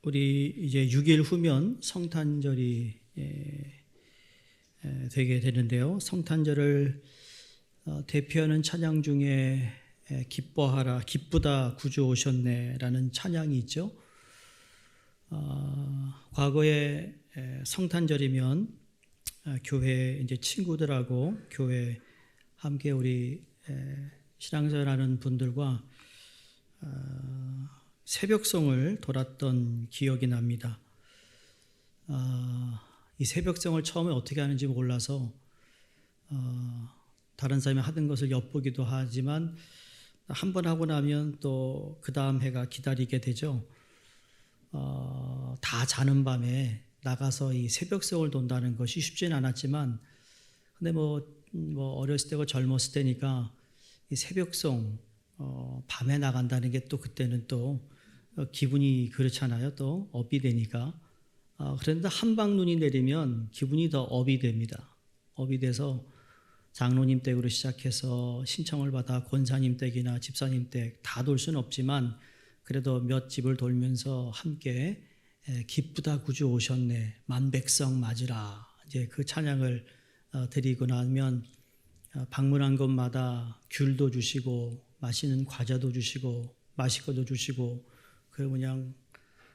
우리 이제 6일 후면 성탄절이 되게 되는데요. 성탄절을 대표하는 찬양 중에 기뻐하라, 기쁘다 구주 오셨네라는 찬양이 있죠. 과거에 성탄절이면 교회 이제 친구들하고 교회 함께 우리 신앙생활하는 분들과 새벽송을 돌았던 기억이 납니다. 이 새벽송을 처음에 어떻게 하는지 몰라서 다른 사람이 하던 것을 엿보기도 하지만 한 번 하고 나면 또 그 다음 해가 기다리게 되죠. 다 자는 밤에 나가서 이 새벽송을 돈다는 것이 쉽지는 않았지만, 근데 뭐 어렸을 때고 젊었을 때니까 이 새벽송 밤에 나간다는 게 또 그때는 또 기분이 그렇잖아요. 또 업이 되니까. 그런데 한방 눈이 내리면 기분이 더 업이 됩니다. 업이 돼서 장로님 댁으로 시작해서 신청을 받아 권사님 댁이나 집사님 댁 다 돌 수는 없지만 그래도 몇 집을 돌면서 함께 기쁘다 구주 오셨네, 만백성 맞으라, 이제 그 찬양을 드리고 나면 방문한 곳마다 귤도 주시고 맛있는 과자도 주시고 마실 것도 주시고, 그리고 그냥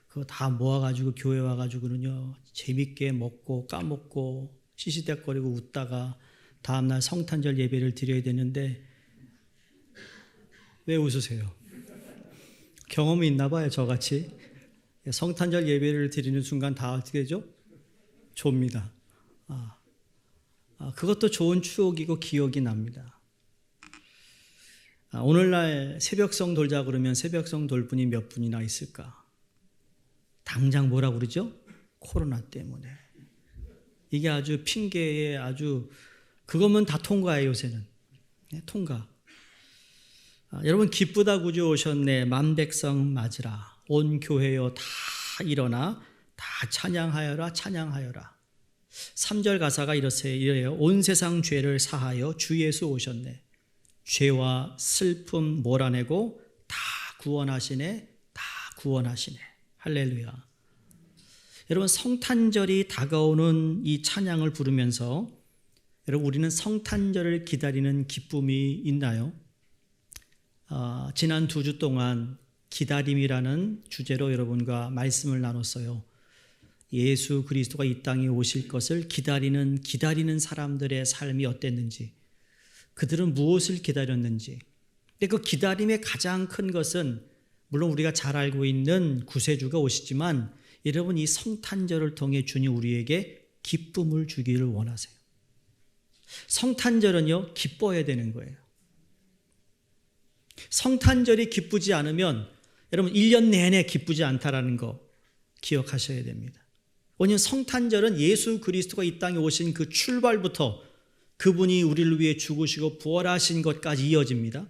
그거 다 모아가지고 교회 와가지고는요 재밌게 먹고 까먹고 시시대거리고 웃다가 다음날 성탄절 예배를 드려야 되는데, 왜 웃으세요? 경험이 있나 봐요. 저같이 성탄절 예배를 드리는 순간 다 어떻게 되죠? 좁니다. 그것도 좋은 추억이고 기억이 납니다. 오늘날 새벽송 돌자 그러면 새벽송 돌 분이 몇 분이나 있을까? 당장 뭐라 그러죠? 코로나 때문에. 이게 아주 핑계에 아주 그거면 다 통과해요. 요새는 통과. 여러분, 기쁘다 구주 오셨네, 만백성 맞으라, 온 교회여 다 일어나 다 찬양하여라 찬양하여라. 3절 가사가 이래요. 온 세상 죄를 사하여 주 예수 오셨네, 죄와 슬픔 몰아내고 다 구원하시네, 다 구원하시네. 할렐루야. 여러분, 성탄절이 다가오는 이 찬양을 부르면서 여러분, 우리는 성탄절을 기다리는 기쁨이 있나요? 지난 2주 동안 기다림이라는 주제로 여러분과 말씀을 나눴어요. 예수 그리스도가 이 땅에 오실 것을 기다리는 사람들의 삶이 어땠는지, 그들은 무엇을 기다렸는지. 근데 그 기다림의 가장 큰 것은 물론 우리가 잘 알고 있는 구세주가 오시지만, 여러분, 이 성탄절을 통해 주님 우리에게 기쁨을 주기를 원하세요. 성탄절은요 기뻐야 되는 거예요. 성탄절이 기쁘지 않으면 여러분 1년 내내 기쁘지 않다라는 거 기억하셔야 됩니다. 왜냐하면 성탄절은 예수 그리스도가 이 땅에 오신 그 출발부터 그분이 우리를 위해 죽으시고 부활하신 것까지 이어집니다.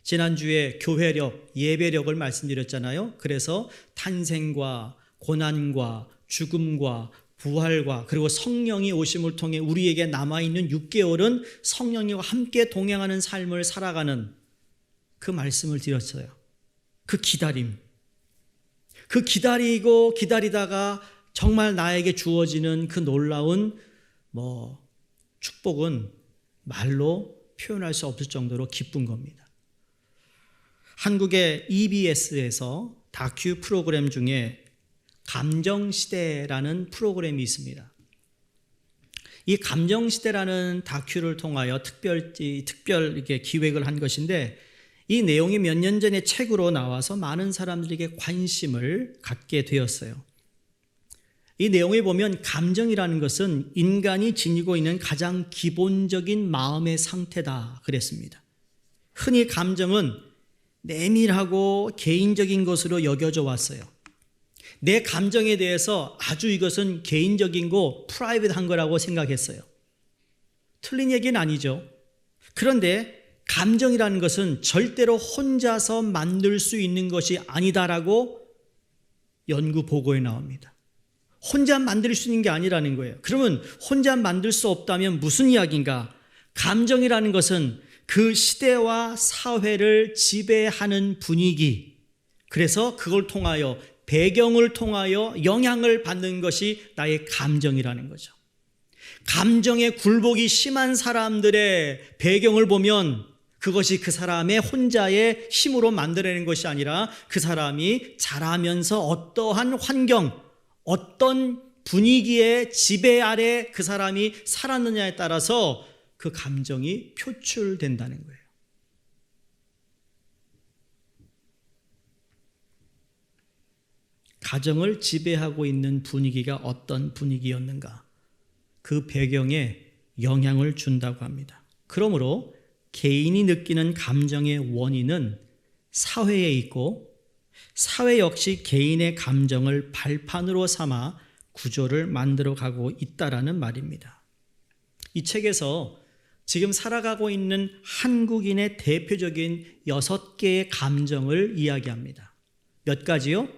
지난주에 교회력, 예배력을 말씀드렸잖아요. 그래서 탄생과 고난과 죽음과 부활과 그리고 성령이 오심을 통해 우리에게 남아있는 6개월은 성령님과 함께 동행하는 삶을 살아가는 그 말씀을 드렸어요. 그 기다림, 그 기다리고 기다리다가 정말 나에게 주어지는 그 놀라운 축복은 말로 표현할 수 없을 정도로 기쁜 겁니다. 한국의 EBS에서 다큐 프로그램 중에 감정시대라는 프로그램이 있습니다. 이 감정시대라는 다큐를 통하여 특별 이렇게 기획을 한 것인데, 이 내용이 몇 년 전에 책으로 나와서 많은 사람들에게 관심을 갖게 되었어요. 이 내용에 보면 감정이라는 것은 인간이 지니고 있는 가장 기본적인 마음의 상태다 그랬습니다. 흔히 감정은 내밀하고 개인적인 것으로 여겨져 왔어요. 내 감정에 대해서 아주 이것은 개인적이고 프라이빗한 거라고 생각했어요. 틀린 얘기는 아니죠. 그런데 감정이라는 것은 절대로 혼자서 만들 수 있는 것이 아니다라고 연구 보고에 나옵니다. 혼자 만들 수 있는 게 아니라는 거예요. 그러면 혼자 만들 수 없다면 무슨 이야기인가? 감정이라는 것은 그 시대와 사회를 지배하는 분위기, 그래서 그걸 통하여 배경을 통하여 영향을 받는 것이 나의 감정이라는 거죠. 감정에 굴복이 심한 사람들의 배경을 보면 그것이 그 사람의 혼자의 힘으로 만들어내는 것이 아니라 그 사람이 자라면서 어떠한 환경, 어떤 분위기의 지배 아래 그 사람이 살았느냐에 따라서 그 감정이 표출된다는 거예요. 가정을 지배하고 있는 분위기가 어떤 분위기였는가? 그 배경에 영향을 준다고 합니다. 그러므로 개인이 느끼는 감정의 원인은 사회에 있고 사회 역시 개인의 감정을 발판으로 삼아 구조를 만들어가고 있다라는 말입니다. 이 책에서 지금 살아가고 있는 한국인의 대표적인 6개의 감정을 이야기합니다. 몇 가지요?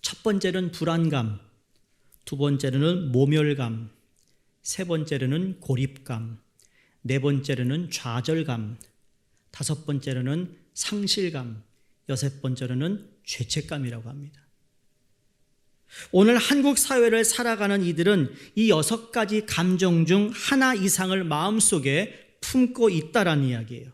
첫 번째는 불안감, 두 번째로는 모멸감, 세 번째로는 고립감, 네 번째로는 좌절감, 다섯 번째로는 상실감, 여섯 번째로는 죄책감이라고 합니다. 오늘 한국 사회를 살아가는 이들은 이 6가지 감정 중 하나 이상을 마음속에 품고 있다라는 이야기예요.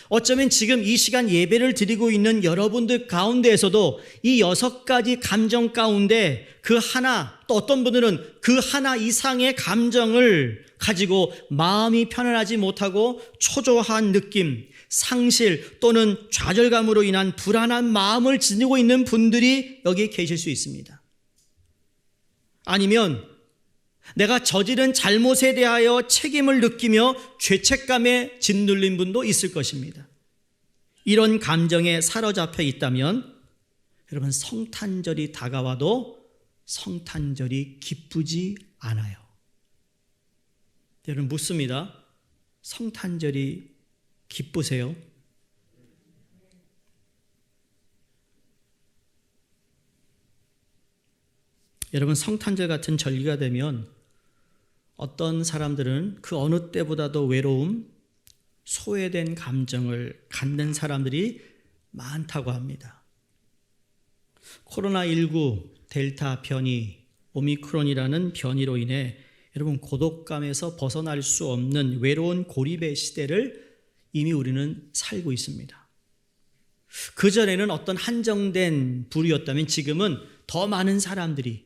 어쩌면 지금 이 시간 예배를 드리고 있는 여러분들 가운데에서도 이 6가지 감정 가운데 그 하나, 또 어떤 분들은 그 하나 이상의 감정을 가지고 마음이 편안하지 못하고 초조한 느낌, 상실 또는 좌절감으로 인한 불안한 마음을 지니고 있는 분들이 여기 계실 수 있습니다. 아니면 내가 저지른 잘못에 대하여 책임을 느끼며 죄책감에 짓눌린 분도 있을 것입니다. 이런 감정에 사로잡혀 있다면 여러분, 성탄절이 다가와도 성탄절이 기쁘지 않아요. 여러분, 묻습니다. 성탄절이 기쁘세요? 여러분, 성탄절 같은 절기가 되면 어떤 사람들은 그 어느 때보다도 외로움, 소외된 감정을 갖는 사람들이 많다고 합니다. 코로나19 델타 변이, 오미크론이라는 변이로 인해 여러분, 고독감에서 벗어날 수 없는 외로운 고립의 시대를 이미 우리는 살고 있습니다. 그전에는 어떤 한정된 부류였다면 지금은 더 많은 사람들이,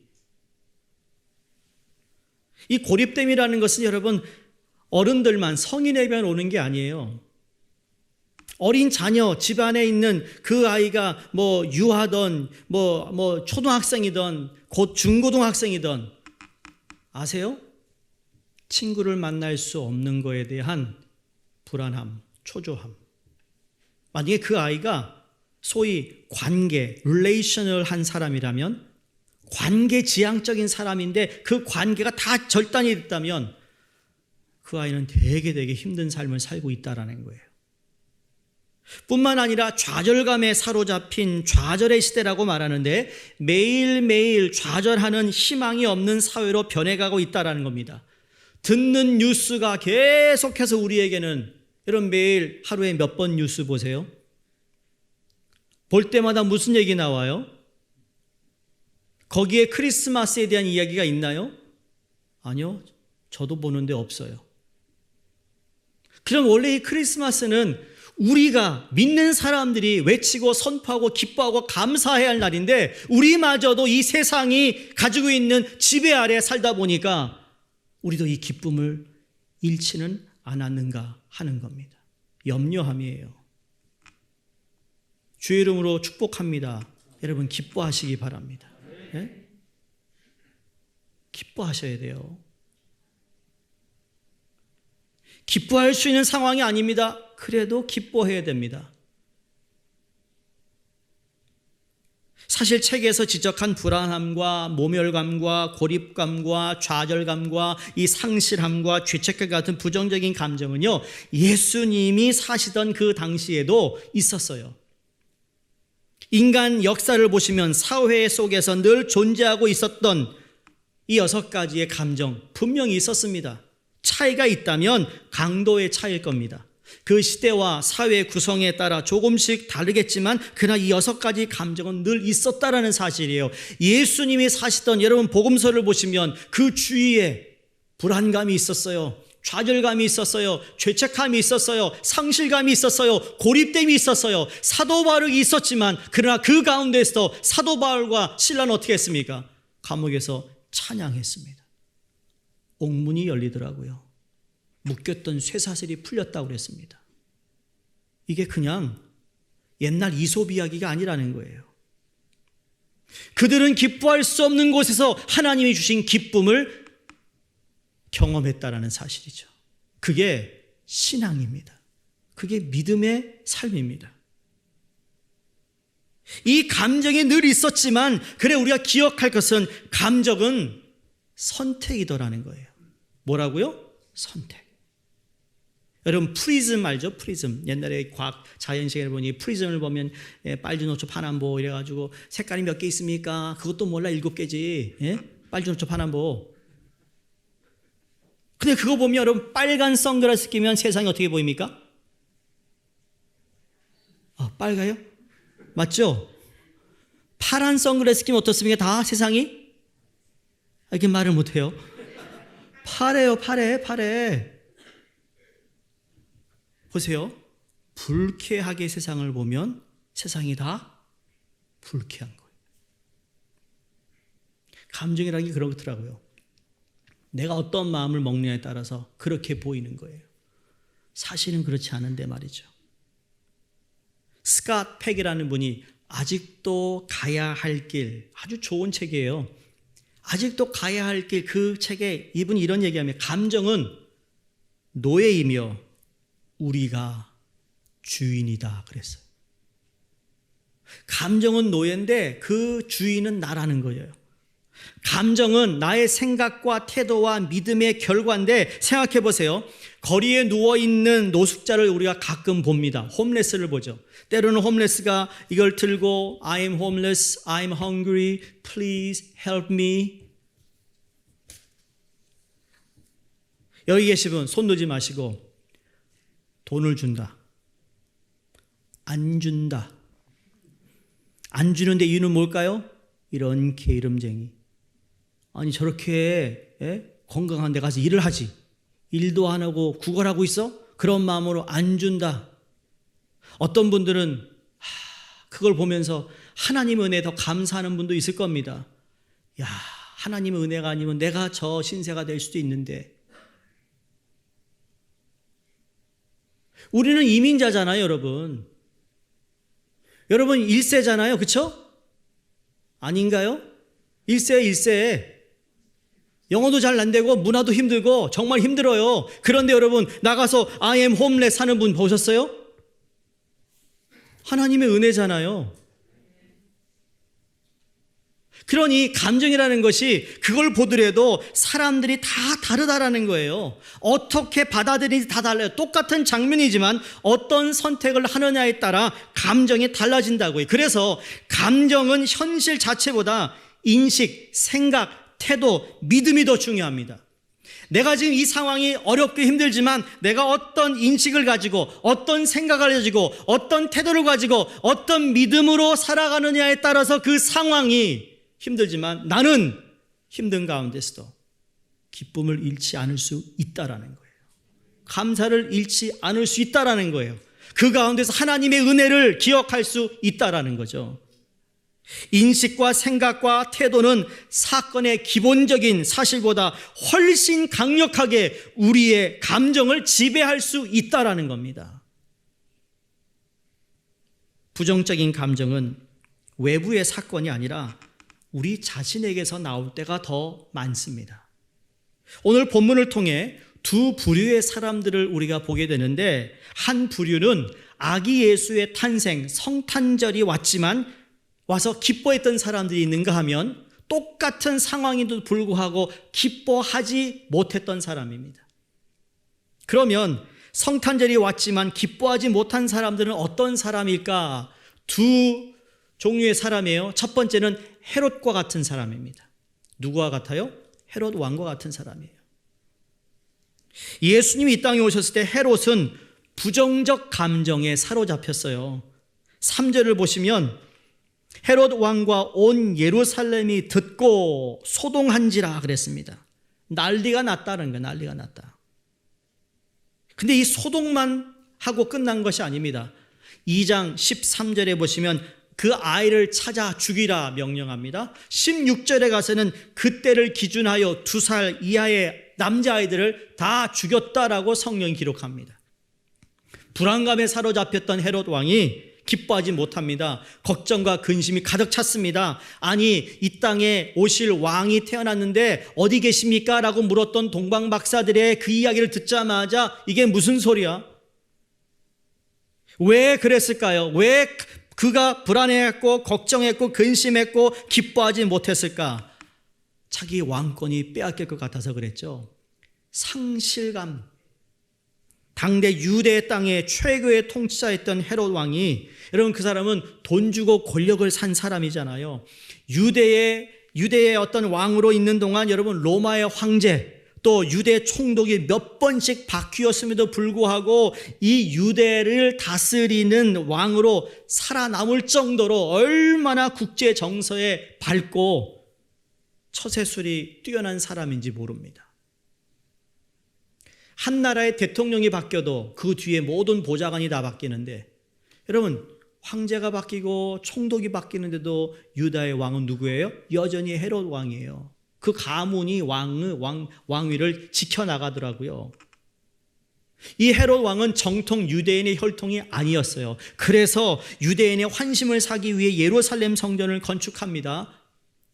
이 고립됨이라는 것은 여러분, 어른들만, 성인에게만 오는 게 아니에요. 어린 자녀, 집안에 있는 그 아이가 유아든 초등학생이든 곧 중고등학생이든 아세요? 친구를 만날 수 없는 거에 대한 불안함, 초조함. 만약에 그 아이가 소위 관계, 릴레이션을 한 사람이라면, 관계 지향적인 사람인데 그 관계가 다 절단이 됐다면 그 아이는 되게 힘든 삶을 살고 있다라는 거예요. 뿐만 아니라 좌절감에 사로잡힌 좌절의 시대라고 말하는데 매일매일 좌절하는 희망이 없는 사회로 변해가고 있다라는 겁니다. 듣는 뉴스가 계속해서 우리에게는, 여러분 매일 하루에 몇 번 뉴스 보세요? 볼 때마다 무슨 얘기 나와요? 거기에 크리스마스에 대한 이야기가 있나요? 아니요, 저도 보는데 없어요. 그럼 원래 이 크리스마스는 우리가 믿는 사람들이 외치고 선포하고 기뻐하고 감사해야 할 날인데 우리마저도 이 세상이 가지고 있는 지배 아래 살다 보니까 우리도 이 기쁨을 잃지는 않았는가 하는 겁니다. 염려함이에요. 주의 이름으로 축복합니다. 여러분, 기뻐하시기 바랍니다. 네? 기뻐하셔야 돼요. 기뻐할 수 있는 상황이 아닙니다. 그래도 기뻐해야 됩니다. 사실 책에서 지적한 불안함과 모멸감과 고립감과 좌절감과 이 상실함과 죄책감 같은 부정적인 감정은요, 예수님이 사시던 그 당시에도 있었어요. 인간 역사를 보시면 사회 속에서 늘 존재하고 있었던 이 6가지의 감정 분명히 있었습니다. 차이가 있다면 강도의 차이일 겁니다. 그 시대와 사회 구성에 따라 조금씩 다르겠지만 그러나 이 6가지 감정은 늘 있었다라는 사실이에요. 예수님이 사시던 여러분 복음서를 보시면 그 주위에 불안감이 있었어요. 좌절감이 있었어요. 죄책감이 있었어요. 상실감이 있었어요. 고립됨이 있었어요. 사도 바울이 있었지만 그러나 그 가운데서 사도 바울과 실라는 어떻게 했습니까? 감옥에서 찬양했습니다. 옥문이 열리더라고요. 묶였던 쇠사슬이 풀렸다고 그랬습니다. 이게 그냥 옛날 이솝 이야기가 아니라는 거예요. 그들은 기뻐할 수 없는 곳에서 하나님이 주신 기쁨을 경험했다라는 사실이죠. 그게 신앙입니다. 그게 믿음의 삶입니다. 이 감정이 늘 있었지만 그래 우리가 기억할 것은 감정은 선택이더라는 거예요. 뭐라고요? 선택. 여러분 프리즘 알죠? 프리즘. 옛날에 과학 자연 시간에 보니 프리즘을 보면 빨주노초 파남보 이래가지고 색깔이 몇 개 있습니까? 그것도 몰라 7개지. 예? 빨주노초 파남보. 근데 그거 보면 여러분 빨간 선글라스 끼면 세상이 어떻게 보입니까? 빨가요? 맞죠? 파란 선글라스 끼면 어떻습니까? 다 세상이? 이렇게 말을 못해요. 파래요, 파래. 보세요. 불쾌하게 세상을 보면 세상이 다 불쾌한 거예요. 감정이라는 게 그렇더라고요. 내가 어떤 마음을 먹느냐에 따라서 그렇게 보이는 거예요. 사실은 그렇지 않은데 말이죠. 스캇 팩이라는 분이 아직도 가야 할 길, 아주 좋은 책이에요. 아직도 가야 할 길, 그 책에 이분이 이런 얘기하면 감정은 노예이며 우리가 주인이다 그랬어요. 감정은 노예인데 그 주인은 나라는 거예요. 감정은 나의 생각과 태도와 믿음의 결과인데 생각해 보세요. 거리에 누워있는 노숙자를 우리가 가끔 봅니다. 홈레스를 보죠. 때로는 홈레스가 이걸 들고 I am homeless, I'm hungry, please help me. 여기 계신 분 손 놓지 마시고 돈을 준다. 안 준다. 안 주는데 이유는 뭘까요? 이런 게으름쟁이. 아니 저렇게 건강한 데 가서 일을 하지. 일도 안 하고 구걸하고 있어? 그런 마음으로 안 준다. 어떤 분들은 그걸 보면서 하나님의 은혜에 더 감사하는 분도 있을 겁니다. 야, 하나님의 은혜가 아니면 내가 저 신세가 될 수도 있는데. 우리는 이민자잖아요, 여러분. 여러분 1세잖아요, 그렇죠? 아닌가요? 1세. 영어도 잘 안 되고 문화도 힘들고 정말 힘들어요. 그런데 여러분 나가서 I am homeless 하는 분 보셨어요? 하나님의 은혜잖아요. 그러니 감정이라는 것이 그걸 보더라도 사람들이 다 다르다라는 거예요. 어떻게 받아들이는지 다 달라요. 똑같은 장면이지만 어떤 선택을 하느냐에 따라 감정이 달라진다고요. 그래서 감정은 현실 자체보다 인식, 생각, 태도, 믿음이 더 중요합니다. 내가 지금 이 상황이 어렵게 힘들지만 내가 어떤 인식을 가지고 어떤 생각을 가지고 어떤 태도를 가지고 어떤 믿음으로 살아가느냐에 따라서 그 상황이 힘들지만 나는 힘든 가운데서도 기쁨을 잃지 않을 수 있다라는 거예요. 감사를 잃지 않을 수 있다라는 거예요. 그 가운데서 하나님의 은혜를 기억할 수 있다라는 거죠. 인식과 생각과 태도는 사건의 기본적인 사실보다 훨씬 강력하게 우리의 감정을 지배할 수 있다라는 겁니다. 부정적인 감정은 외부의 사건이 아니라 우리 자신에게서 나올 때가 더 많습니다. 오늘 본문을 통해 두 부류의 사람들을 우리가 보게 되는데 한 부류는 아기 예수의 탄생, 성탄절이 왔지만 와서 기뻐했던 사람들이 있는가 하면 똑같은 상황에도 불구하고 기뻐하지 못했던 사람입니다. 그러면 성탄절이 왔지만 기뻐하지 못한 사람들은 어떤 사람일까? 두 종류의 사람이에요. 첫 번째는 헤롯과 같은 사람입니다. 누구와 같아요? 헤롯 왕과 같은 사람이에요. 예수님이 이 땅에 오셨을 때 헤롯은 부정적 감정에 사로잡혔어요. 3절을 보시면 헤롯 왕과 온 예루살렘이 듣고 소동한지라 그랬습니다. 난리가 났다는 거예요. 난리가 났다. 근데 이 소동만 하고 끝난 것이 아닙니다. 2장 13절에 보시면 그 아이를 찾아 죽이라 명령합니다. 16절에 가서는 그때를 기준하여 2살 이하의 남자아이들을 다 죽였다라고 성경이 기록합니다. 불안감에 사로잡혔던 헤롯 왕이 기뻐하지 못합니다. 걱정과 근심이 가득 찼습니다. 아니, 이 땅에 오실 왕이 태어났는데 어디 계십니까? 라고 물었던 동방 박사들의 그 이야기를 듣자마자 이게 무슨 소리야? 왜 그랬을까요? 왜 그가 불안해했고 걱정했고 근심했고 기뻐하지 못했을까? 자기 왕권이 빼앗길 것 같아서 그랬죠. 상실감. 당대 유대 땅의 최고의 통치자였던 헤롯 왕이, 여러분 그 사람은 돈 주고 권력을 산 사람이잖아요. 유대의 어떤 왕으로 있는 동안 여러분 로마의 황제, 또 유대 총독이 몇 번씩 바뀌었음에도 불구하고 이 유대를 다스리는 왕으로 살아남을 정도로 얼마나 국제 정서에 밝고 처세술이 뛰어난 사람인지 모릅니다. 한 나라의 대통령이 바뀌어도 그 뒤에 모든 보좌관이 다 바뀌는데, 여러분 황제가 바뀌고 총독이 바뀌는데도 유다의 왕은 누구예요? 여전히 헤롯 왕이에요. 그 가문이 왕위를 지켜나가더라고요. 이 헤롯 왕은 정통 유대인의 혈통이 아니었어요. 그래서 유대인의 환심을 사기 위해 예루살렘 성전을 건축합니다.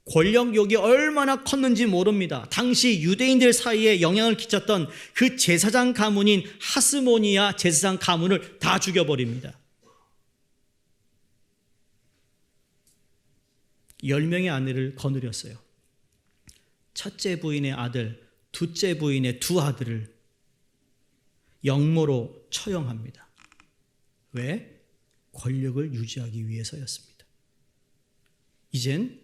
권력욕이 얼마나 컸는지 모릅니다. 당시 유대인들 사이에 영향을 끼쳤던 그 제사장 가문인 하스모니아 제사장 가문을 다 죽여버립니다. 10명의 아내를 거느렸어요. 첫째 부인의 아들, 둘째 부인의 두 아들을 영모로 처형합니다. 왜? 권력을 유지하기 위해서였습니다. 이젠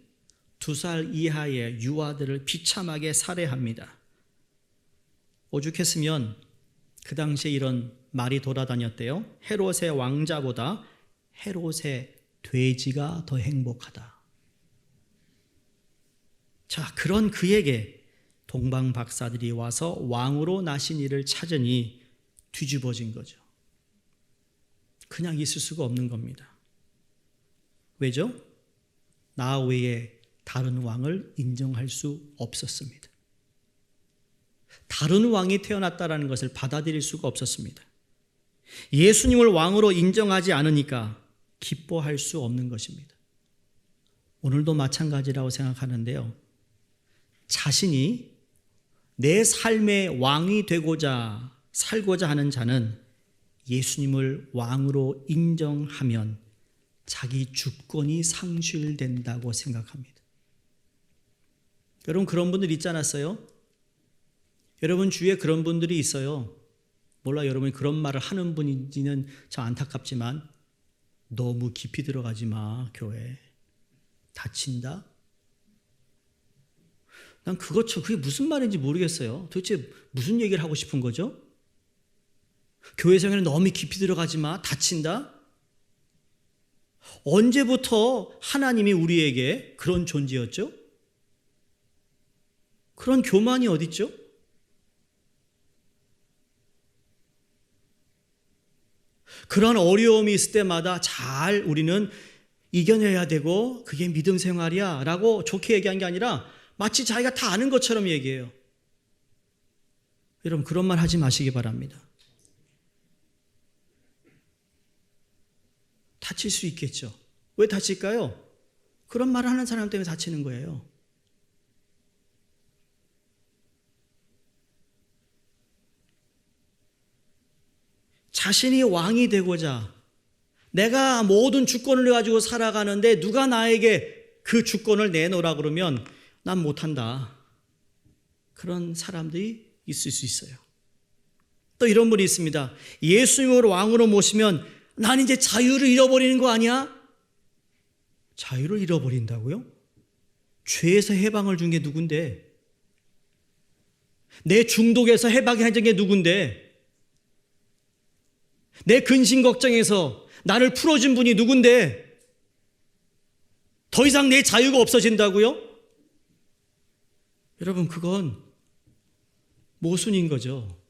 2살 이하의 유아들을 비참하게 살해합니다. 오죽했으면 그 당시에 이런 말이 돌아다녔대요. 헤롯의 왕자보다 헤롯의 돼지가 더 행복하다. 자, 그런 그에게 동방 박사들이 와서 왕으로 나신 이를 찾으니 뒤집어진 거죠. 그냥 있을 수가 없는 겁니다. 왜죠? 나 외에 다른 왕을 인정할 수 없었습니다. 다른 왕이 태어났다는 것을 받아들일 수가 없었습니다. 예수님을 왕으로 인정하지 않으니까 기뻐할 수 없는 것입니다. 오늘도 마찬가지라고 생각하는데요. 자신이 내 삶의 왕이 되고자 살고자 하는 자는 예수님을 왕으로 인정하면 자기 주권이 상실된다고 생각합니다. 여러분 그런 분들 있지 않았어요? 여러분 주위에 그런 분들이 있어요. 몰라 여러분이 그런 말을 하는 분인지는 참 안타깝지만, 너무 깊이 들어가지 마 교회. 다친다? 난 그게 무슨 말인지 모르겠어요. 도대체 무슨 얘기를 하고 싶은 거죠? 교회 생활에 너무 깊이 들어가지 마. 다친다? 언제부터 하나님이 우리에게 그런 존재였죠? 그런 교만이 어디 있죠? 그런 어려움이 있을 때마다 잘 우리는 이겨내야 되고 그게 믿음 생활이야 라고 좋게 얘기한 게 아니라 마치 자기가 다 아는 것처럼 얘기해요. 여러분 그런 말 하지 마시기 바랍니다. 다칠 수 있겠죠. 왜 다칠까요? 그런 말을 하는 사람 때문에 다치는 거예요. 자신이 왕이 되고자 내가 모든 주권을 가지고 살아가는데 누가 나에게 그 주권을 내놓으라 그러면 난 못한다. 그런 사람들이 있을 수 있어요. 또 이런 분이 있습니다. 예수님을 왕으로 모시면 난 이제 자유를 잃어버리는 거 아니야? 자유를 잃어버린다고요? 죄에서 해방을 준 게 누군데? 내 중독에서 해방이 한 게 누군데? 내 근심 걱정에서 나를 풀어준 분이 누군데 더 이상 내 자유가 없어진다고요? 여러분, 그건 모순인 거죠.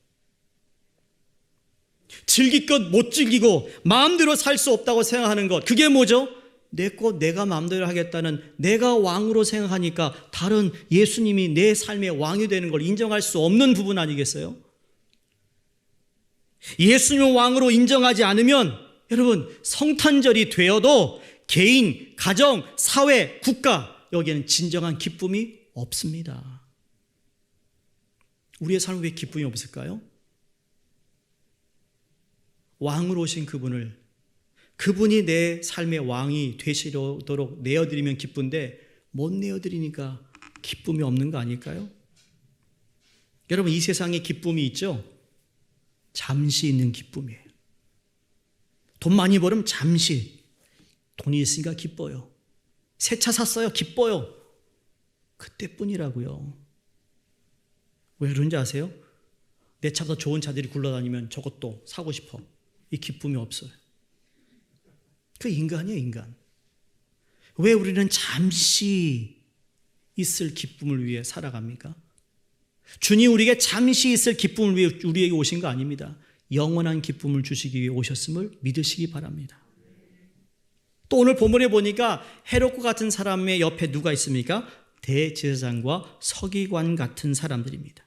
즐길 것 못 즐기고 마음대로 살 수 없다고 생각하는 것, 그게 뭐죠? 내 것 내가 마음대로 하겠다는, 내가 왕으로 생각하니까 다른 예수님이 내 삶의 왕이 되는 걸 인정할 수 없는 부분 아니겠어요? 예수님을 왕으로 인정하지 않으면 여러분, 성탄절이 되어도 개인, 가정, 사회, 국가, 여기에는 진정한 기쁨이 없습니다. 우리의 삶은 왜 기쁨이 없을까요? 왕으로 오신 그분이 내 삶의 왕이 되시도록 내어드리면 기쁜데 못 내어드리니까 기쁨이 없는 거 아닐까요? 여러분, 이 세상에 기쁨이 있죠? 잠시 있는 기쁨이에요. 돈 많이 벌으면 잠시, 돈이 있으니까 기뻐요. 새 차 샀어요, 기뻐요. 그때뿐이라고요. 왜 그런지 아세요? 내 차보다 좋은 차들이 굴러다니면 저것도 사고 싶어. 이 기쁨이 없어요. 그 인간이에요, 인간. 왜 우리는 잠시 있을 기쁨을 위해 살아갑니까? 주님 우리에게 잠시 있을 기쁨을 위해 우리에게 오신 거 아닙니다. 영원한 기쁨을 주시기 위해 오셨음을 믿으시기 바랍니다. 또 오늘 본문에 보니까 헤롯과 같은 사람의 옆에 누가 있습니까? 대제사장과 서기관 같은 사람들입니다.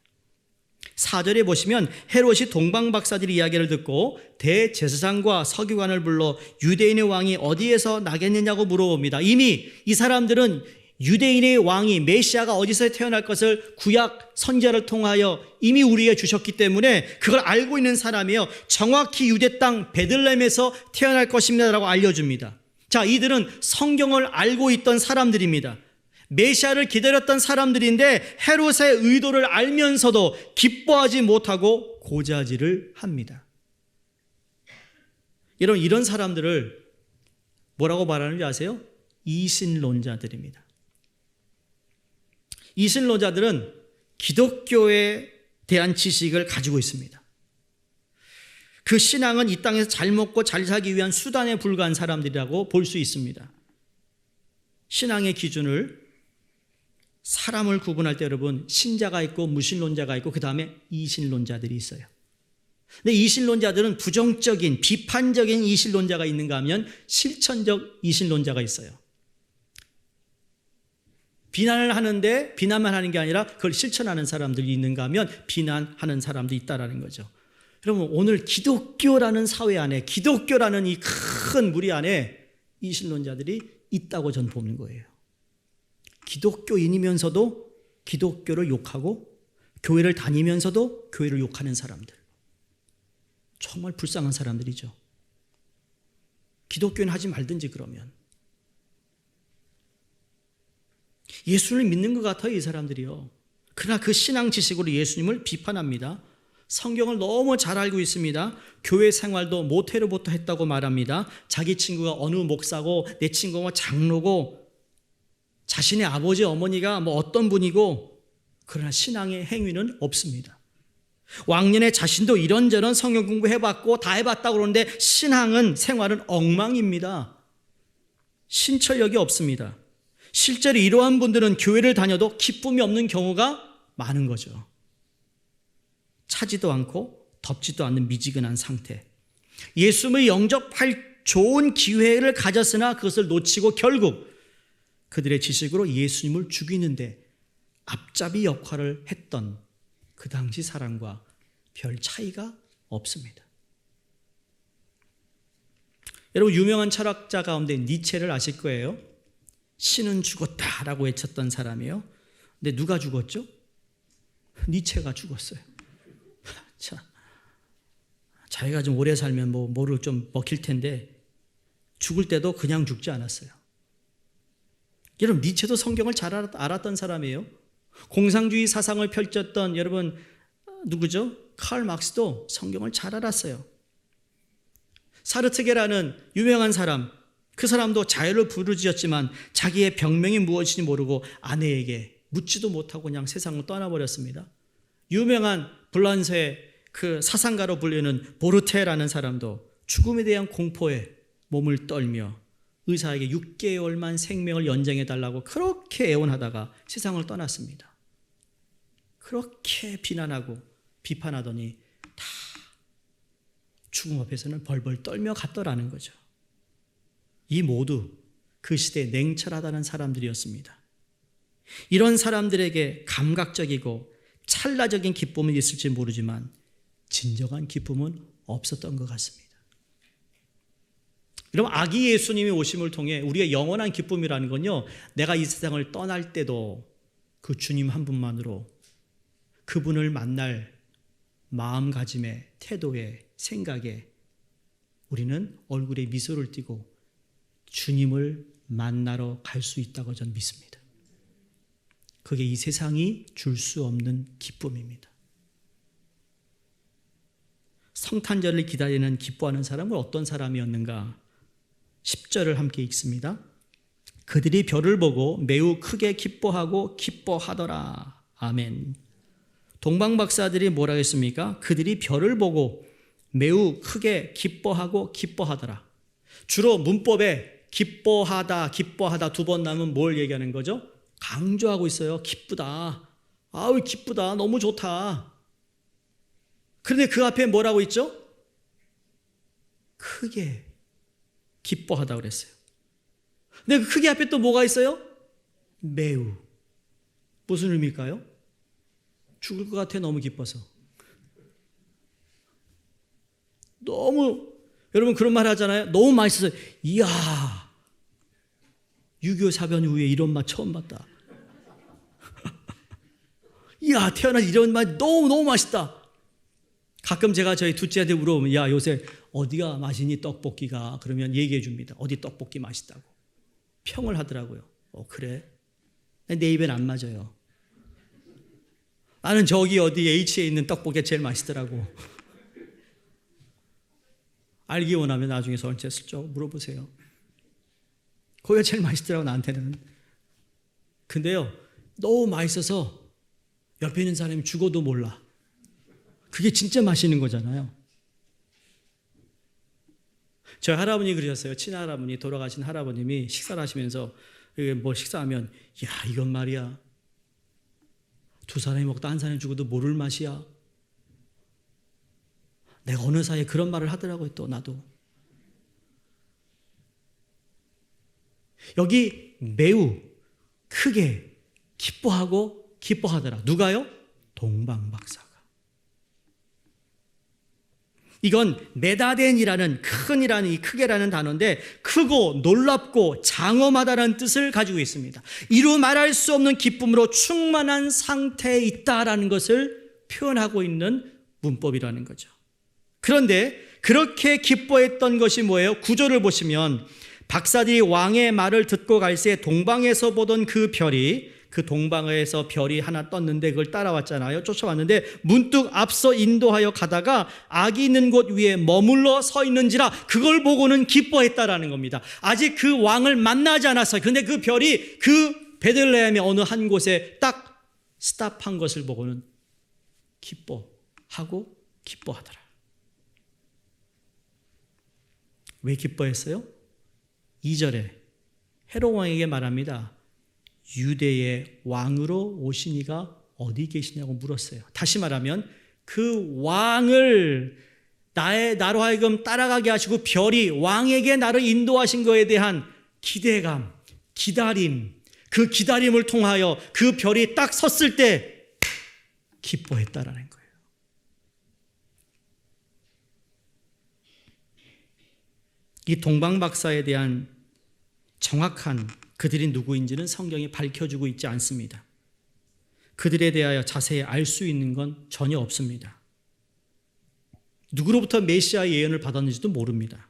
4절에 보시면 헤롯이 동방박사들의 이야기를 듣고 대제사장과 서기관을 불러 유대인의 왕이 어디에서 나겠느냐고 물어봅니다. 이미 이 사람들은 유대인의 왕이 메시아가 어디서 태어날 것을 구약 선지자를 통하여 이미 우리에게 주셨기 때문에 그걸 알고 있는 사람이에요. 정확히 유대 땅 베들레헴에서 태어날 것입니다라고 알려줍니다. 자, 이들은 성경을 알고 있던 사람들입니다. 메시아를 기다렸던 사람들인데 헤롯의 의도를 알면서도 기뻐하지 못하고 고자질을 합니다. 여러분, 이런 사람들을 뭐라고 말하는지 아세요? 이신론자들입니다. 이신론자들은 기독교에 대한 지식을 가지고 있습니다. 그 신앙은 이 땅에서 잘 먹고 잘 살기 위한 수단에 불과한 사람들이라고 볼 수 있습니다. 신앙의 기준을, 사람을 구분할 때 여러분, 신자가 있고 무신론자가 있고 그 다음에 이신론자들이 있어요. 근데 이신론자들은 부정적인, 비판적인 이신론자가 있는가 하면 실천적 이신론자가 있어요. 비난을 하는데 비난만 하는 게 아니라 그걸 실천하는 사람들이 있는가 하면 비난하는 사람도 있다라는 거죠. 여러분, 오늘 기독교라는 사회 안에, 기독교라는 이 큰 무리 안에 이신론자들이 있다고 저는 보는 거예요. 기독교인이면서도 기독교를 욕하고 교회를 다니면서도 교회를 욕하는 사람들. 정말 불쌍한 사람들이죠. 기독교는 하지 말든지 그러면. 예수를 믿는 것 같아요, 이 사람들이요. 그러나 그 신앙 지식으로 예수님을 비판합니다. 성경을 너무 잘 알고 있습니다. 교회 생활도 모태로부터 했다고 말합니다. 자기 친구가 어느 목사고 내 친구가 장로고 자신의 아버지 어머니가 뭐 어떤 분이고, 그러나 신앙의 행위는 없습니다. 왕년에 자신도 이런저런 성경 공부해봤고 다 해봤다고 그러는데 신앙은, 생활은 엉망입니다. 신철력이 없습니다. 실제로 이러한 분들은 교회를 다녀도 기쁨이 없는 경우가 많은 거죠. 차지도 않고 덥지도 않는 미지근한 상태. 예수님을 영접할 좋은 기회를 가졌으나 그것을 놓치고 결국 그들의 지식으로 예수님을 죽이는데 앞잡이 역할을 했던 그 당시 사람과 별 차이가 없습니다. 여러분, 유명한 철학자 가운데 니체를 아실 거예요. 신은 죽었다라고 외쳤던 사람이에요. 근데 누가 죽었죠? 니체가 죽었어요. 자, 자기가 좀 오래 살면 뭐를 좀 먹힐 텐데 죽을 때도 그냥 죽지 않았어요. 여러분, 니체도 성경을 잘 알았던 사람이에요. 공산주의 사상을 펼쳤던 여러분 누구죠? 칼 막스도 성경을 잘 알았어요. 사르트게라는 유명한 사람, 그 사람도 자유를 부르짖었지만 자기의 병명이 무엇인지 모르고 아내에게 묻지도 못하고 그냥 세상을 떠나버렸습니다. 유명한 불란서의 그 사상가로 불리는 보르테라는 사람도 죽음에 대한 공포에 몸을 떨며 의사에게 6개월만 생명을 연장해달라고 그렇게 애원하다가 세상을 떠났습니다. 그렇게 비난하고 비판하더니 다 죽음 앞에서는 벌벌 떨며 갔더라는 거죠. 이 모두 그 시대에 냉철하다는 사람들이었습니다. 이런 사람들에게 감각적이고 찰나적인 기쁨은 있을지 모르지만 진정한 기쁨은 없었던 것 같습니다. 여러분, 아기 예수님이 오심을 통해 우리의 영원한 기쁨이라는 건요, 내가 이 세상을 떠날 때도 그 주님 한 분만으로 그분을 만날 마음가짐에, 태도에, 생각에 우리는 얼굴에 미소를 띠고 주님을 만나러 갈 수 있다고 저는 믿습니다. 그게 이 세상이 줄 수 없는 기쁨입니다. 성탄절을 기다리는 기뻐하는 사람은 어떤 사람이었는가? 10절을 함께 읽습니다. 그들이 별을 보고 매우 크게 기뻐하고 기뻐하더라. 아멘. 동방박사들이 뭐라고 했습니까? 그들이 별을 보고 매우 크게 기뻐하고 기뻐하더라. 주로 문법에 기뻐하다, 기뻐하다 두 번 나오면 뭘 얘기하는 거죠? 강조하고 있어요. 기쁘다. 아우, 기쁘다. 너무 좋다. 그런데 그 앞에 뭐라고 있죠? 크게 기뻐하다 그랬어요. 근데 그 크게 앞에 또 뭐가 있어요? 매우. 무슨 의미일까요? 죽을 것 같아, 너무 기뻐서. 너무, 여러분 그런 말 하잖아요. 너무 맛있어서, 이야, 6.25 사변 이후에 이런 맛 처음 봤다. 이야, 태어나서 이런 맛 너무 맛있다. 가끔 제가 저희 둘째한테 물어보면, 야, 요새 어디가 맛있니 떡볶이가? 그러면 얘기해 줍니다. 어디 떡볶이 맛있다고. 평을 하더라고요. 그래? 내 입엔 안 맞아요. 나는 저기 어디 H에 있는 떡볶이가 제일 맛있더라고. 알기 원하면 나중에 저한테 슬쩍 물어보세요. 거기가 제일 맛있더라고, 나한테는. 근데요, 너무 맛있어서 옆에 있는 사람이 죽어도 몰라. 그게 진짜 맛있는 거잖아요. 저희 할아버지 그러셨어요. 친할아버니, 돌아가신 할아버님이 식사를 하시면서 뭐 식사하면, 야, 이건 말이야, 두 사람이 먹다 한 사람이 죽어도 모를 맛이야. 내가 어느 사이에 그런 말을 하더라고요. 또 나도. 여기 매우 크게 기뻐하고 기뻐하더라. 누가요? 동방박사가. 이건 메다덴이라는 큰이라는 이 크게라는 단어인데 크고 놀랍고 장엄하다는 뜻을 가지고 있습니다. 이루 말할 수 없는 기쁨으로 충만한 상태에 있다라는 것을 표현하고 있는 문법이라는 거죠. 그런데 그렇게 기뻐했던 것이 뭐예요? 구절을 보시면 박사들이 왕의 말을 듣고 갈새 동방에서 보던 그 별이, 그 동방에서 별이 하나 떴는데 그걸 따라왔잖아요. 쫓아왔는데 문득 앞서 인도하여 가다가 악이 있는 곳 위에 머물러 서 있는지라 그걸 보고는 기뻐했다라는 겁니다. 아직 그 왕을 만나지 않았어요. 근데 그 별이 그 베들레헴의 어느 한 곳에 딱 스탑한 것을 보고는 기뻐하고 기뻐하더라. 왜 기뻐했어요? 2절에 헤롯 왕에게 말합니다. 유대의 왕으로 오신 이가 어디 계시냐고 물었어요. 다시 말하면 그 왕을 나로 하여금 따라가게 하시고 별이 왕에게 나를 인도하신 것에 대한 기대감, 기다림, 그 기다림을 통하여 그 별이 딱 섰을 때 기뻐했다라는 거예요. 이 동방박사에 대한 정확한 그들이 누구인지는 성경이 밝혀주고 있지 않습니다. 그들에 대하여 자세히 알 수 있는 건 전혀 없습니다. 누구로부터 메시아의 예언을 받았는지도 모릅니다.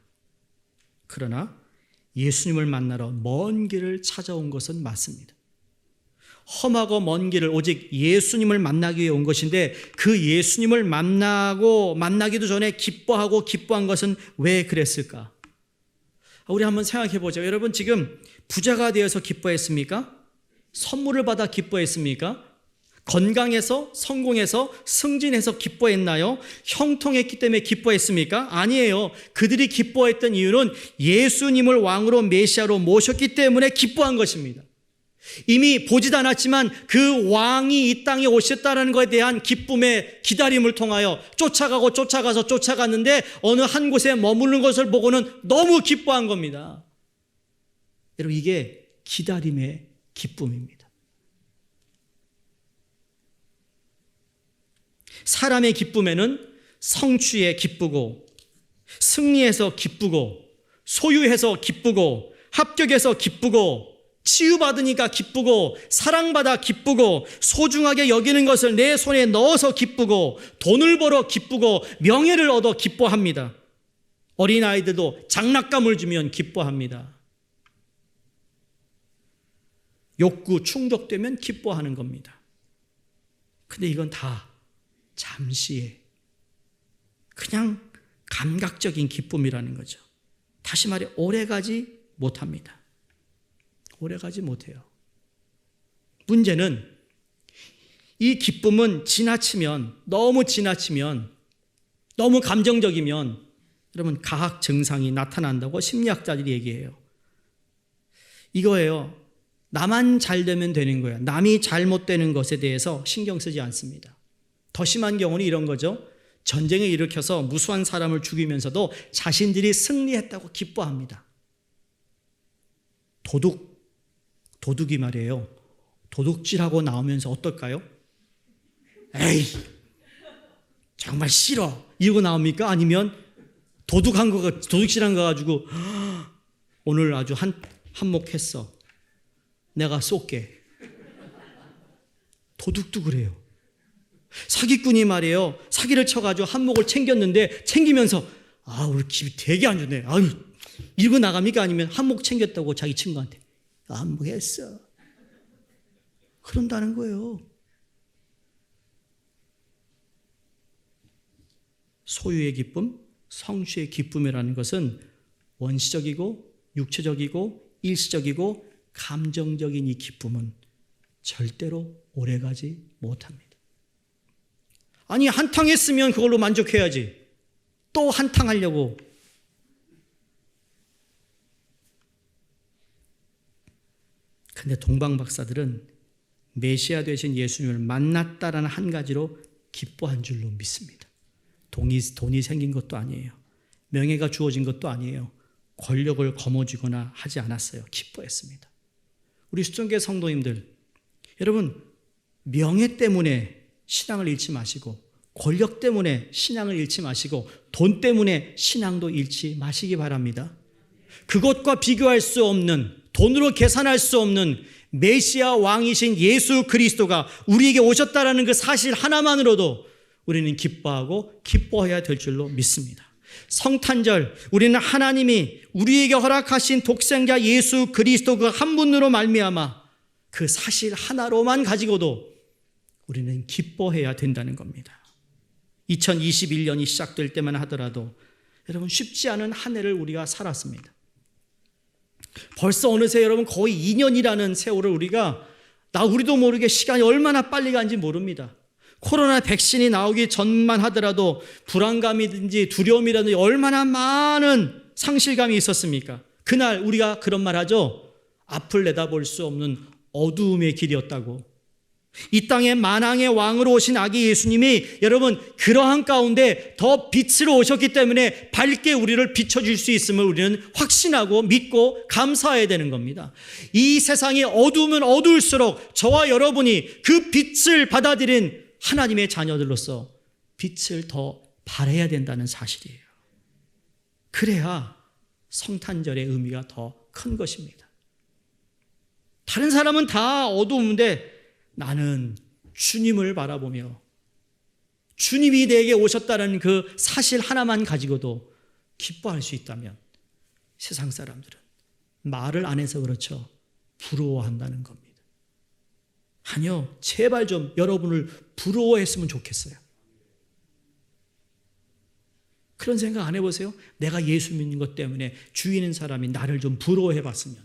그러나 예수님을 만나러 먼 길을 찾아온 것은 맞습니다. 험하고 먼 길을 오직 예수님을 만나기 위해 온 것인데 그 예수님을 만나기도 전에 기뻐하고 기뻐한 것은 왜 그랬을까? 우리 한번 생각해 보죠. 여러분 지금 부자가 되어서 기뻐했습니까? 선물을 받아 기뻐했습니까? 건강해서, 성공해서, 승진해서 기뻐했나요? 형통했기 때문에 기뻐했습니까? 아니에요. 그들이 기뻐했던 이유는 예수님을 왕으로 메시아로 모셨기 때문에 기뻐한 것입니다. 이미 보지도 않았지만 그 왕이 이 땅에 오셨다는 것에 대한 기쁨의 기다림을 통하여 쫓아가서 쫓아갔는데 어느 한 곳에 머무르는 것을 보고는 너무 기뻐한 겁니다. 여러분, 이게 기다림의 기쁨입니다. 사람의 기쁨에는 성취에 기쁘고, 승리해서 기쁘고, 소유해서 기쁘고, 합격해서 기쁘고, 치유받으니까 기쁘고, 사랑받아 기쁘고, 소중하게 여기는 것을 내 손에 넣어서 기쁘고, 돈을 벌어 기쁘고, 명예를 얻어 기뻐합니다. 어린아이들도 장난감을 주면 기뻐합니다. 욕구 충족되면 기뻐하는 겁니다. 근데 이건 다 잠시의 그냥 감각적인 기쁨이라는 거죠. 다시 말해 오래가지 못합니다. 오래가지 못해요. 문제는 이 기쁨은 너무 지나치면, 너무 감정적이면 여러분 가학 증상이 나타난다고 심리학자들이 얘기해요. 이거예요. 나만 잘 되면 되는 거예요. 남이 잘못되는 것에 대해서 신경 쓰지 않습니다. 더 심한 경우는 이런 거죠. 전쟁을 일으켜서 무수한 사람을 죽이면서도 자신들이 승리했다고 기뻐합니다. 도둑이 말이에요. 도둑질하고 나오면서 어떨까요? 에이, 정말 싫어. 이러고 나옵니까? 아니면 도둑질한 거 가지고 오늘 아주 한몫했어. 내가 쏠게. 도둑도 그래요. 사기꾼이 말이에요. 사기를 쳐가지고 한몫을 챙겼는데 챙기면서 우리 기분 되게 안 좋네. 이러고 나갑니까? 아니면 한몫 챙겼다고 자기 친구한테 한몫했어. 그런다는 거예요. 소유의 기쁨, 성취의 기쁨이라는 것은 원시적이고 육체적이고 일시적이고 감정적인 이 기쁨은 절대로 오래가지 못합니다. 아니, 한탕 했으면 그걸로 만족해야지. 또 한탕 하려고. 근데 동방 박사들은 메시아 되신 예수님을 만났다라는 한 가지로 기뻐한 줄로 믿습니다. 돈이 생긴 것도 아니에요. 명예가 주어진 것도 아니에요. 권력을 거머쥐거나 하지 않았어요. 기뻐했습니다. 우리 수정교회 성도님들, 여러분, 명예 때문에 신앙을 잃지 마시고, 권력 때문에 신앙을 잃지 마시고, 돈 때문에 신앙도 잃지 마시기 바랍니다. 그것과 비교할 수 없는, 돈으로 계산할 수 없는 메시아 왕이신 예수 그리스도가 우리에게 오셨다라는 그 사실 하나만으로도 우리는 기뻐하고 기뻐해야 될 줄로 믿습니다. 성탄절, 우리는 하나님이 우리에게 허락하신 독생자 예수 그리스도 그 한 분으로 말미암아 그 사실 하나로만 가지고도 우리는 기뻐해야 된다는 겁니다. 2021년이 시작될 때만 하더라도 여러분, 쉽지 않은 한 해를 우리가 살았습니다. 벌써 어느새 여러분 거의 2년이라는 세월을 우리도 모르게 시간이 얼마나 빨리 간지 모릅니다. 코로나 백신이 나오기 전만 하더라도 불안감이든지 두려움이라든지 얼마나 많은 상실감이 있었습니까? 그날 우리가 그런 말 하죠. 앞을 내다볼 수 없는 어두움의 길이었다고. 이 땅에 만왕의 왕으로 오신 아기 예수님이 여러분 그러한 가운데 더 빛으로 오셨기 때문에 밝게 우리를 비춰줄 수 있음을 우리는 확신하고 믿고 감사해야 되는 겁니다. 이 세상이 어두우면 어두울수록 저와 여러분이 그 빛을 받아들인 하나님의 자녀들로서 빛을 더 발해야 된다는 사실이에요. 그래야 성탄절의 의미가 더 큰 것입니다. 다른 사람은 다 어두운데 나는 주님을 바라보며 주님이 내게 오셨다는 그 사실 하나만 가지고도 기뻐할 수 있다면 세상 사람들은 말을 안 해서 그렇죠. 부러워한다는 겁니다. 아니요, 제발 좀 여러분을 부러워했으면 좋겠어요. 그런 생각 안 해보세요? 내가 예수 믿는 것 때문에 주위 있는 사람이 나를 좀 부러워해 봤으면,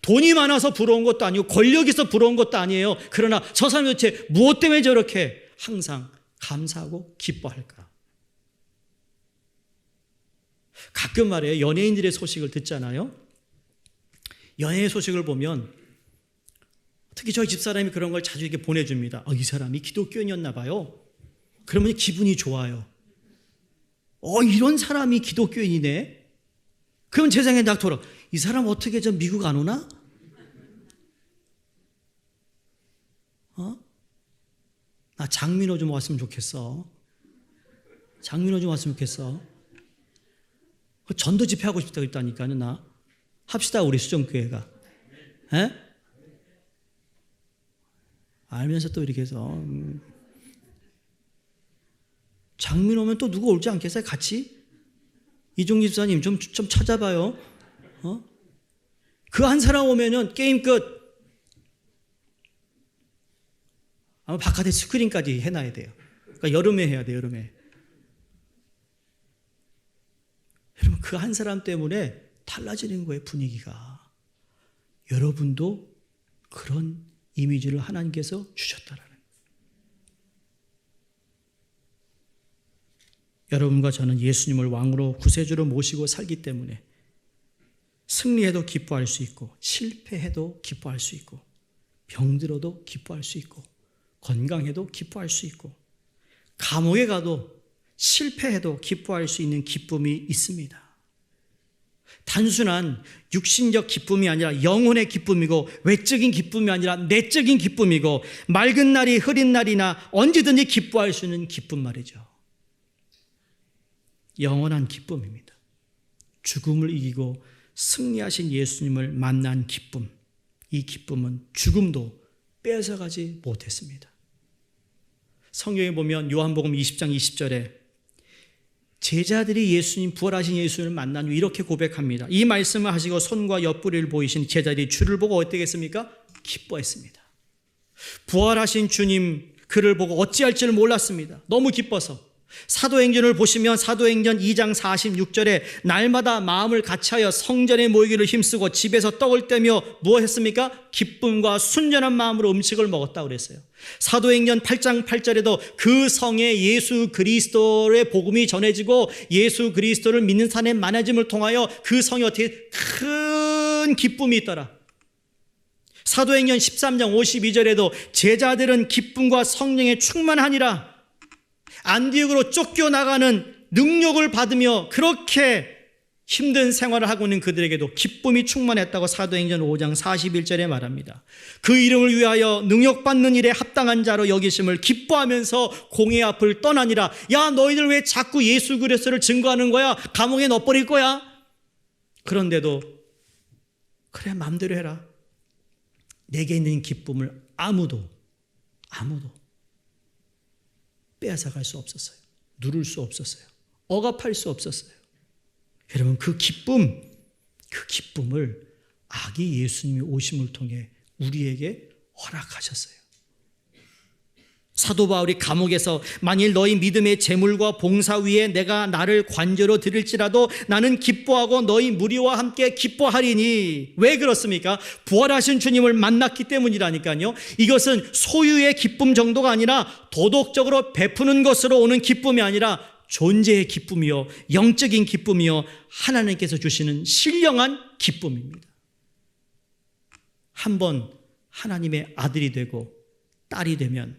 돈이 많아서 부러운 것도 아니고 권력이 있어 부러운 것도 아니에요. 그러나 저 사람이 도대체 무엇 때문에 저렇게 항상 감사하고 기뻐할까? 가끔 말이에요. 연예인들의 소식을 듣잖아요. 연예인 소식을 보면 특히 저희 집사람이 그런 걸 자주 이렇게 보내줍니다. 이 사람이 기독교인이었나 봐요. 그러면 기분이 좋아요. 이런 사람이 기독교인이네. 그럼 제 생각에 딱 돌아. 이 사람 어떻게 저 미국 안 오나? 나 장민호 좀 왔으면 좋겠어. 장민호 좀 왔으면 좋겠어. 전도 집회하고 싶다 그랬다니까요. 나 합시다 우리 수정교회가. 에? 알면서 또 이렇게 해서 장민호면 또 누구 올지 않겠어요? 같이? 이종기 집사님 좀 찾아봐요. 그 한 사람 오면은 게임 끝. 아마 바깥에 스크린까지 해놔야 돼요. 그러니까 여름에 해야 돼요. 여름에. 여러분 그 한 사람 때문에 달라지는 거예요. 분위기가. 여러분도 그런 이미지를 하나님께서 주셨다라는 거예요. 여러분과 저는 예수님을 왕으로 구세주로 모시고 살기 때문에 승리해도 기뻐할 수 있고 실패해도 기뻐할 수 있고 병들어도 기뻐할 수 있고 건강해도 기뻐할 수 있고 감옥에 가도 실패해도 기뻐할 수 있는 기쁨이 있습니다. 단순한 육신적 기쁨이 아니라 영혼의 기쁨이고 외적인 기쁨이 아니라 내적인 기쁨이고 맑은 날이 흐린 날이나 언제든지 기뻐할 수 있는 기쁨 말이죠. 영원한 기쁨입니다. 죽음을 이기고 승리하신 예수님을 만난 기쁨, 이 기쁨은 죽음도 뺏어가지 못했습니다. 성경에 보면 요한복음 20장 20절에 제자들이 예수님, 부활하신 예수님을 만난 후 이렇게 고백합니다. 이 말씀을 하시고 손과 옆구리를 보이신 제자들이 주를 보고 어떻겠습니까? 기뻐했습니다. 부활하신 주님 그를 보고 어찌할지를 몰랐습니다. 너무 기뻐서. 사도행전을 보시면 사도행전 2장 46절에 날마다 마음을 같이하여 성전에 모이기를 힘쓰고 집에서 떡을 떼며 무엇했습니까? 기쁨과 순전한 마음으로 음식을 먹었다고 그랬어요. 사도행전 8장 8절에도 그 성에 예수 그리스도의 복음이 전해지고 예수 그리스도를 믿는 사람의 많아짐을 통하여 그 성에 어떻게 큰 기쁨이 있더라. 사도행전 13장 52절에도 제자들은 기쁨과 성령에 충만하니라. 안디옥으로 쫓겨나가는 능력을 받으며 그렇게 힘든 생활을 하고 있는 그들에게도 기쁨이 충만했다고 사도행전 5장 41절에 말합니다. 그 이름을 위하여 능력받는 일에 합당한 자로 여기심을 기뻐하면서 공회 앞을 떠나니라. 야, 너희들 왜 자꾸 예수 그리스도를 증거하는 거야? 감옥에 넣어버릴 거야? 그런데도 그래 마음대로 해라. 내게 있는 기쁨을 아무도 빼앗아갈 수 없었어요. 누를 수 없었어요. 억압할 수 없었어요. 여러분 그 기쁨을 아기 예수님이 오심을 통해 우리에게 허락하셨어요. 사도 바울이 감옥에서 만일 너희 믿음의 재물과 봉사 위에 내가 나를 관저로 드릴지라도 나는 기뻐하고 너희 무리와 함께 기뻐하리니. 왜 그렇습니까? 부활하신 주님을 만났기 때문이라니까요. 이것은 소유의 기쁨 정도가 아니라 도덕적으로 베푸는 것으로 오는 기쁨이 아니라 존재의 기쁨이요 영적인 기쁨이요 하나님께서 주시는 신령한 기쁨입니다. 한번 하나님의 아들이 되고 딸이 되면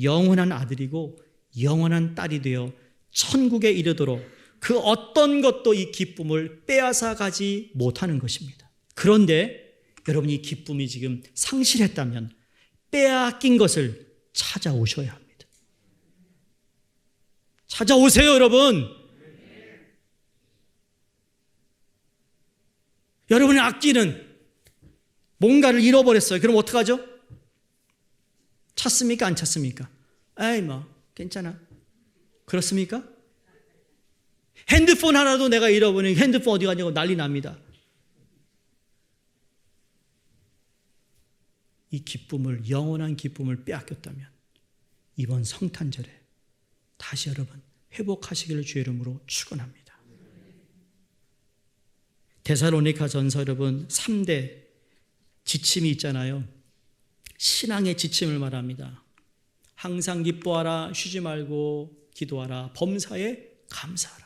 영원한 아들이고 영원한 딸이 되어 천국에 이르도록 그 어떤 것도 이 기쁨을 빼앗아가지 못하는 것입니다. 그런데 여러분이 기쁨이 지금 상실했다면 빼앗긴 것을 찾아오셔야 합니다. 찾아오세요, 여러분. 여러분의 악기는 뭔가를 잃어버렸어요. 그럼 어떡하죠? 찾습니까? 안 찾습니까? 에이 뭐 괜찮아. 그렇습니까? 핸드폰 하나도 내가 잃어버리니 핸드폰 어디 갔냐고 난리 납니다. 이 기쁨을 영원한 기쁨을 빼앗겼다면 이번 성탄절에 다시 여러분 회복하시기를 주의 이름으로 축원합니다. 데살로니가 전서 여러분 3대 지침이 있잖아요. 신앙의 지침을 말합니다. 항상 기뻐하라, 쉬지 말고 기도하라, 범사에 감사하라.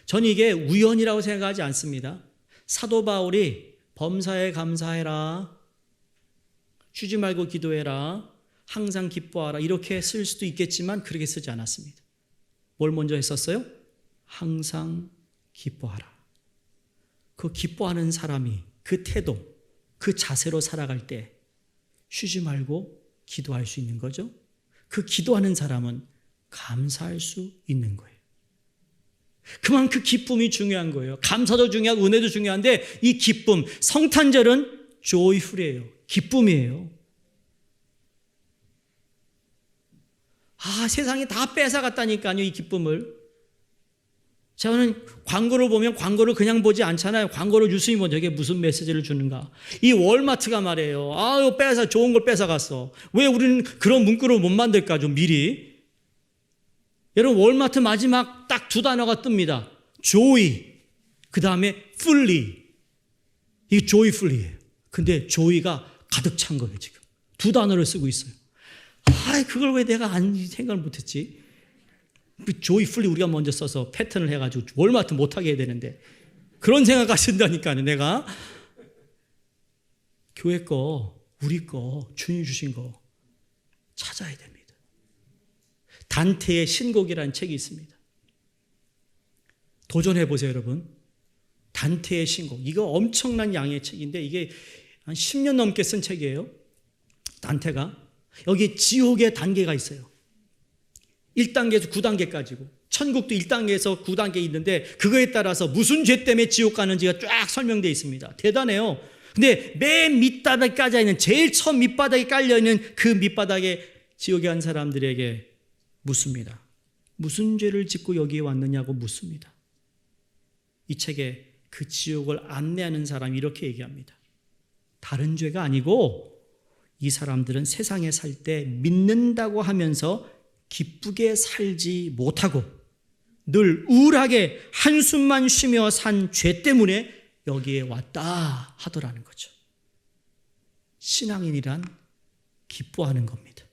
저는 이게 우연이라고 생각하지 않습니다. 사도 바울이 범사에 감사해라, 쉬지 말고 기도해라, 항상 기뻐하라 이렇게 쓸 수도 있겠지만 그렇게 쓰지 않았습니다. 뭘 먼저 했었어요? 항상 기뻐하라. 그 기뻐하는 사람이 그 태도, 그 자세로 살아갈 때 쉬지 말고 기도할 수 있는 거죠. 그 기도하는 사람은 감사할 수 있는 거예요. 그만큼 기쁨이 중요한 거예요. 감사도 중요하고 은혜도 중요한데 이 기쁨, 성탄절은 joyful이에요. 기쁨이에요. 세상이 다 뺏어갔다니까요, 이 기쁨을. 저는 광고를 보면 광고를 그냥 보지 않잖아요. 광고를 유심히 보면 저게 무슨 메시지를 주는가. 이 월마트가 말이에요. 좋은 걸 뺏어갔어. 왜 우리는 그런 문구를 못 만들까, 좀 미리. 여러분, 월마트 마지막 딱 두 단어가 뜹니다. joy, 그 다음에 fully. 이게 joyfully예요. 근데 joy가 가득 찬 거예요, 지금. 두 단어를 쓰고 있어요. 그걸 왜 내가 생각을 못했지? joyfully 우리가 먼저 써서 패턴을 해가지고 월마트 못하게 해야 되는데 그런 생각하신다니까요. 내가 교회 거, 우리 거, 주님 주신 거 찾아야 됩니다. 단테의 신곡이라는 책이 있습니다. 도전해 보세요, 여러분. 단테의 신곡. 이거 엄청난 양의 책인데 이게 한 10년 넘게 쓴 책이에요. 단테가. 여기 지옥의 단계가 있어요. 1단계에서 9단계까지고 천국도 1단계에서 9단계 있는데 그거에 따라서 무슨 죄 때문에 지옥 가는지가 쫙 설명되어 있습니다. 대단해요. 근데 맨 밑바닥에 깔려 있는, 제일 처음 밑바닥에 깔려 있는 그 밑바닥에 지옥에 간 사람들에게 묻습니다. 무슨 죄를 짓고 여기에 왔느냐고 묻습니다. 이 책에 그 지옥을 안내하는 사람이 이렇게 얘기합니다. 다른 죄가 아니고 이 사람들은 세상에 살 때 믿는다고 하면서 기쁘게 살지 못하고 늘 우울하게 한숨만 쉬며 산 죄 때문에 여기에 왔다 하더라는 거죠. 신앙인이란 기뻐하는 겁니다.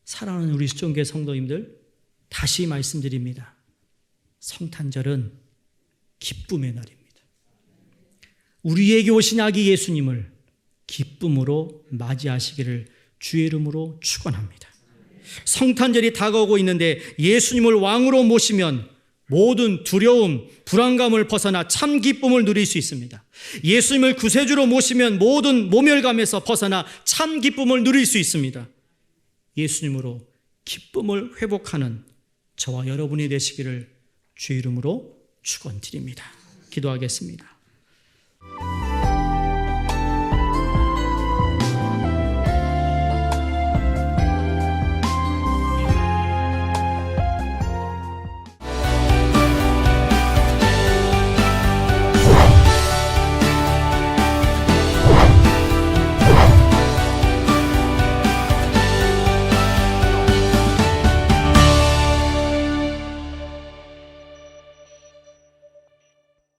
사랑하는 우리 수종교회 성도님들, 다시 말씀드립니다. 성탄절은 기쁨의 날입니다. 우리에게 오신 아기 예수님을 기쁨으로 맞이하시기를 주의 이름으로 축원합니다. 성탄절이 다가오고 있는데 예수님을 왕으로 모시면 모든 두려움, 불안감을 벗어나 참 기쁨을 누릴 수 있습니다. 예수님을 구세주로 모시면 모든 모멸감에서 벗어나 참 기쁨을 누릴 수 있습니다. 예수님으로 기쁨을 회복하는 저와 여러분이 되시기를 주의 이름으로 축원드립니다. 기도하겠습니다.